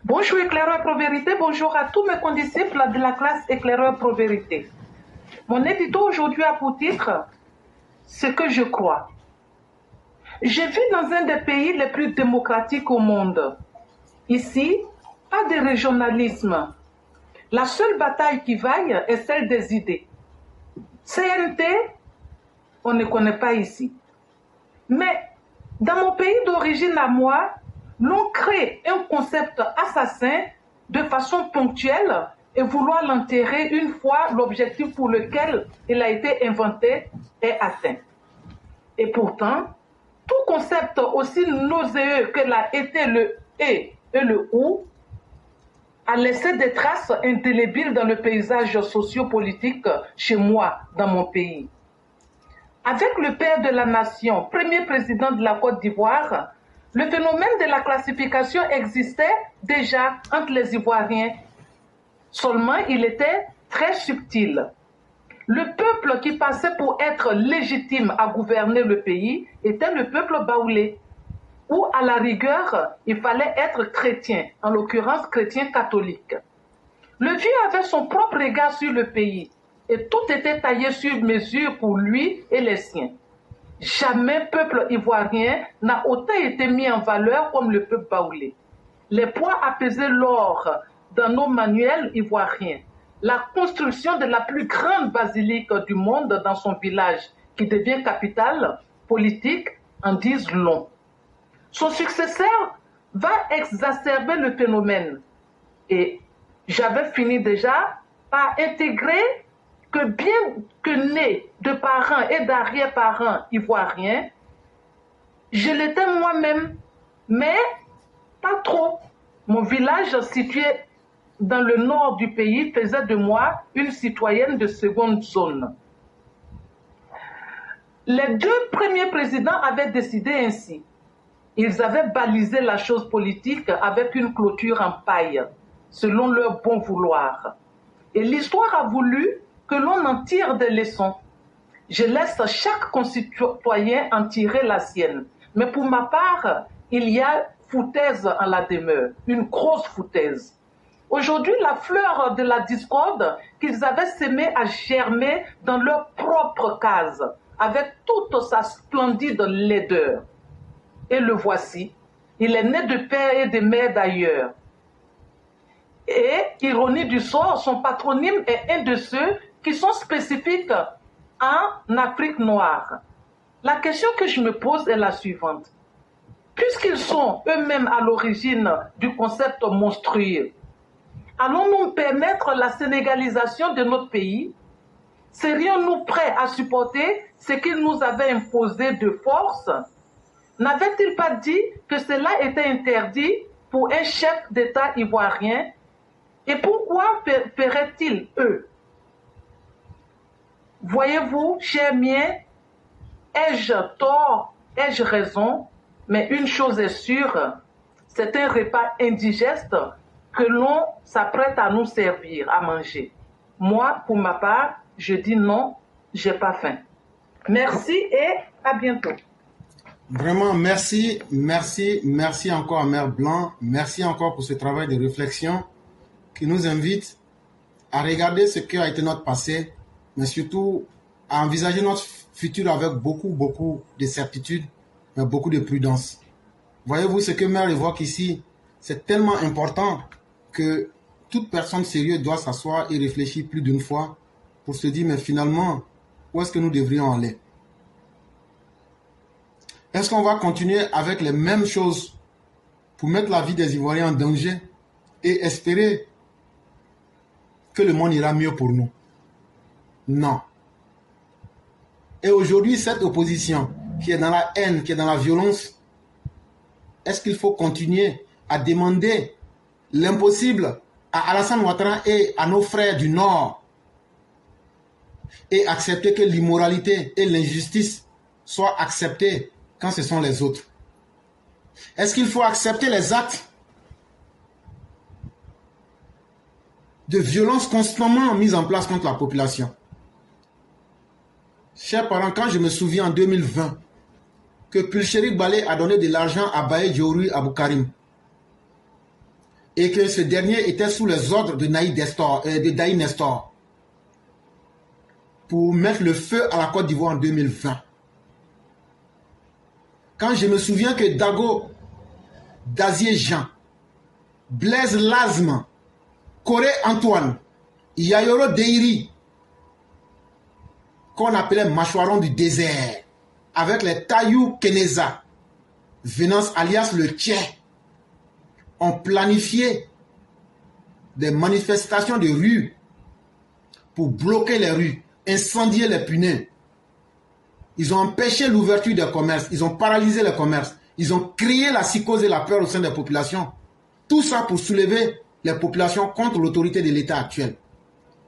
Bonjour éclaireur pro-vérité, bonjour à tous mes condisciples de la classe éclaireur pro-vérité. Mon édito aujourd'hui a pour titre « Ce que je crois ». Je vis dans un des pays les plus démocratiques au monde. Ici, pas de régionalisme. La seule bataille qui vaille est celle des idées. CNT, on ne connaît pas ici. Mais dans mon pays d'origine à moi, l'on crée un concept assassin de façon ponctuelle et vouloir l'enterrer une fois l'objectif pour lequel il a été inventé est atteint. Et pourtant, tout concept aussi nauséeux que l'a été le « et » et le « ou » a laissé des traces indélébiles dans le paysage socio-politique chez moi, dans mon pays. Avec le père de la nation, premier président de la Côte d'Ivoire, le phénomène de la classification existait déjà entre les Ivoiriens. Seulement, il était très subtil. Le peuple qui passait pour être légitime à gouverner le pays était le peuple baoulé, où à la rigueur, il fallait être chrétien, en l'occurrence chrétien catholique. Le vieux avait son propre regard sur le pays et tout était taillé sur mesure pour lui et les siens. Jamais peuple ivoirien n'a autant été mis en valeur comme le peuple baoulé. Les poids à peser l'or dans nos manuels ivoiriens, la construction de la plus grande basilique du monde dans son village, qui devient capitale politique, en disent long. Son successeur va exacerber le phénomène. Et j'avais fini déjà par intégrer que bien que né de parents et d'arrière-parents ivoiriens, je l'étais moi-même, mais pas trop. Mon village situé dans le nord du pays faisait de moi une citoyenne de seconde zone. Les deux premiers présidents avaient décidé ainsi. Ils avaient balisé la chose politique avec une clôture en paille, selon leur bon vouloir. Et l'histoire a voulu que l'on en tire des leçons. Je laisse chaque concitoyen en tirer la sienne. Mais pour ma part, il y a foutaise en la demeure, une grosse foutaise. Aujourd'hui, la fleur de la discorde qu'ils avaient sémée a germé dans leur propre case, avec toute sa splendide laideur. Et le voici, il est né de père et de mère d'ailleurs. Et, ironie du sort, son patronyme est un de ceux qui sont spécifiques en Afrique noire. La question que je me pose est la suivante. Puisqu'ils sont eux-mêmes à l'origine du concept monstrueux, allons-nous permettre la sénégalisation de notre pays? Serions-nous prêts à supporter ce qu'ils nous avaient imposé de force? N'avait-il pas dit que cela était interdit pour un chef d'État ivoirien? Et pourquoi feraient-ils eux? Voyez-vous, chers miens, ai-je tort, ai-je raison? Mais une chose est sûre, c'est un repas indigeste que l'on s'apprête à nous servir, à manger. Moi, pour ma part, je dis non, j'ai pas faim. Merci et à bientôt. Vraiment, merci encore à Mère Blanc. Merci encore pour ce travail de réflexion qui nous invite à regarder ce qui a été notre passé, mais surtout à envisager notre futur avec beaucoup de certitude, mais beaucoup de prudence. Voyez-vous, ce que Mère évoque ici, c'est tellement important que toute personne sérieuse doit s'asseoir et réfléchir plus d'une fois pour se dire, mais finalement, où est-ce que nous devrions aller? Est-ce qu'on va continuer avec les mêmes choses pour mettre la vie des Ivoiriens en danger et espérer que le monde ira mieux pour nous? Non. Et aujourd'hui, cette opposition qui est dans la haine, qui est dans la violence, est-ce qu'il faut continuer à demander l'impossible à Alassane Ouattara et à nos frères du Nord et accepter que l'immoralité et l'injustice soient acceptées quand ce sont les autres? Est-ce qu'il faut accepter les actes de violence constamment mis en place contre la population? Chers parents, quand je me souviens en 2020 que Pulchérik Balé a donné de l'argent à Baye Diouri Abou Karim, et que ce dernier était sous les ordres de Daï Nestor pour mettre le feu à la Côte d'Ivoire en 2020. Quand je me souviens que Dago, Dazier Jean, Blaise Lazme, Coré Antoine, Yayoro Deiri, qu'on appelait mâchoiron du désert, avec les Tayou Keneza, Venance alias le Tché, ont planifié des manifestations de rue pour bloquer les rues, incendier les punais. Ils ont empêché l'ouverture des commerces, ils ont paralysé les commerces, ils ont créé la psychose et la peur au sein des populations. Tout ça pour soulever les populations contre l'autorité de l'État actuel.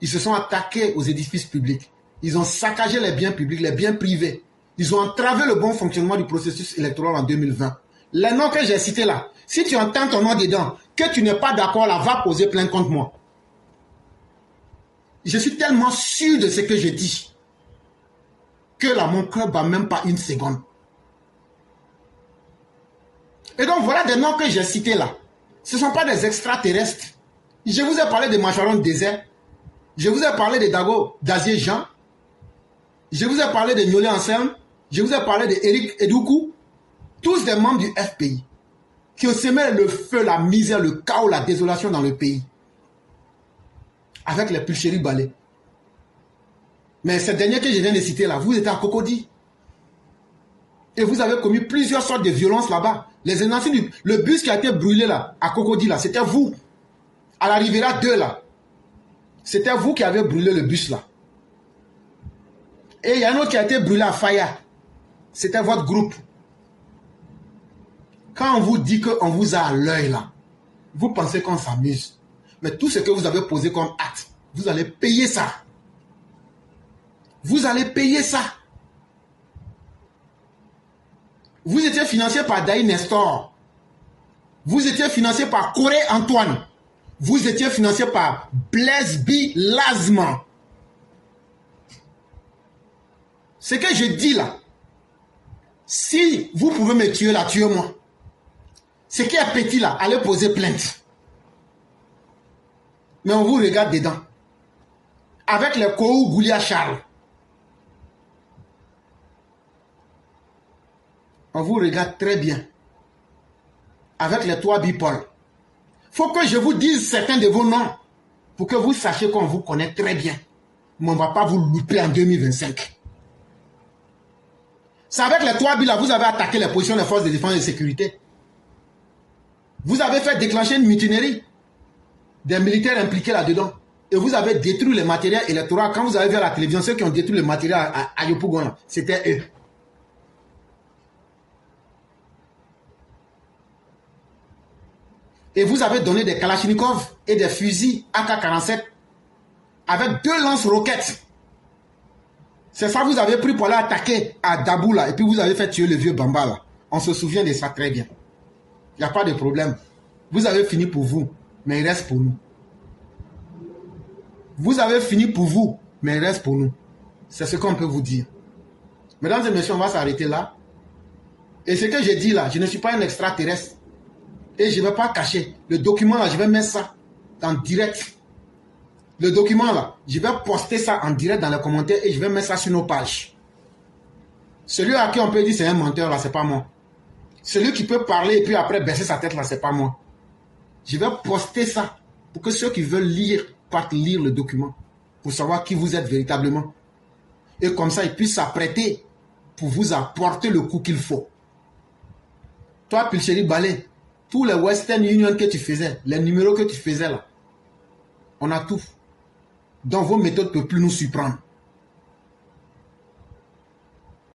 Ils se sont attaqués aux édifices publics. Ils ont saccagé les biens publics, les biens privés. Ils ont entravé le bon fonctionnement du processus électoral en 2020. Les noms que j'ai cités là, si tu entends ton nom dedans, que tu n'es pas d'accord là, va poser plainte contre moi. Je suis tellement sûr de ce que je dis que là, mon cœur ne bat même pas une seconde. Et donc, voilà des noms que j'ai cités là. Ce ne sont pas des extraterrestres. Je vous ai parlé de Macharon Désert. Je vous ai parlé de Dago Dazier Jean. Je vous ai parlé de Niolé Anselme. Je vous ai parlé de Eric Edoukou. Tous des membres du FPI qui ont semé le feu, la misère, le chaos, la désolation dans le pays. Avec les Pulchéri Balé. Mais ces derniers que je viens de citer là, vous étiez à Cocody. Et vous avez commis plusieurs sortes de violences là-bas. Les incendies, le bus qui a été brûlé là, à Cocody là, c'était vous. À la Rivera 2 là, c'était vous qui avez brûlé le bus là. Et il y a un autre qui a été brûlé à Faya. C'était votre groupe. Quand on vous dit qu'on vous a à l'œil là, vous pensez qu'on s'amuse. Mais tout ce que vous avez posé comme acte, vous allez payer ça. Vous allez payer ça. Vous étiez financé par Daï Nestor. Vous étiez financé par Coré Antoine. Vous étiez financé par Blaise Lazme. Ce que je dis là, si vous pouvez me tuer là, tuez-moi. Ce qui est petit là, allez poser plainte. Mais on vous regarde dedans. Avec les Kou Goulia Charles. On vous regarde très bien. Avec les 3 Bipol. Il faut que je vous dise certains de vos noms. Pour que vous sachiez qu'on vous connaît très bien. Mais on ne va pas vous louper en 2025. C'est avec les 3 Billes là, vous avez attaqué les positions des forces de défense et de sécurité. Vous avez fait déclencher une mutinerie des militaires impliqués là-dedans. Et vous avez détruit les matériels électoraux. Quand vous avez vu à la télévision, ceux qui ont détruit le matériel à Yopougon, c'était eux. Et vous avez donné des Kalachnikov et des fusils AK-47 avec 2 lance-roquettes. C'est ça que vous avez pris pour aller attaquer à Dabou là. Et puis vous avez fait tuer le vieux Bamba là. On se souvient de ça très bien. Il n'y a pas de problème. Vous avez fini pour vous, mais il reste pour nous. Vous avez fini pour vous, mais il reste pour nous. C'est ce qu'on peut vous dire. Mesdames et messieurs, on va s'arrêter là. Et ce que j'ai dit là, je ne suis pas un extraterrestre. Et je ne vais pas cacher. Le document là, je vais mettre ça en direct. Le document là, je vais poster ça en direct dans les commentaires et je vais mettre ça sur nos pages. Celui à qui on peut dire c'est un menteur là, c'est pas moi. Celui qui peut parler et puis après baisser sa tête là, c'est pas moi. Je vais poster ça pour que ceux qui veulent lire partent lire le document pour savoir qui vous êtes véritablement. Et comme ça, ils puissent s'apprêter pour vous apporter le coup qu'il faut. Toi, Pulchéri Balé, tous les Western Union que tu faisais, les numéros que tu faisais là, on a tout. Donc vos méthodes ne peuvent plus nous surprendre.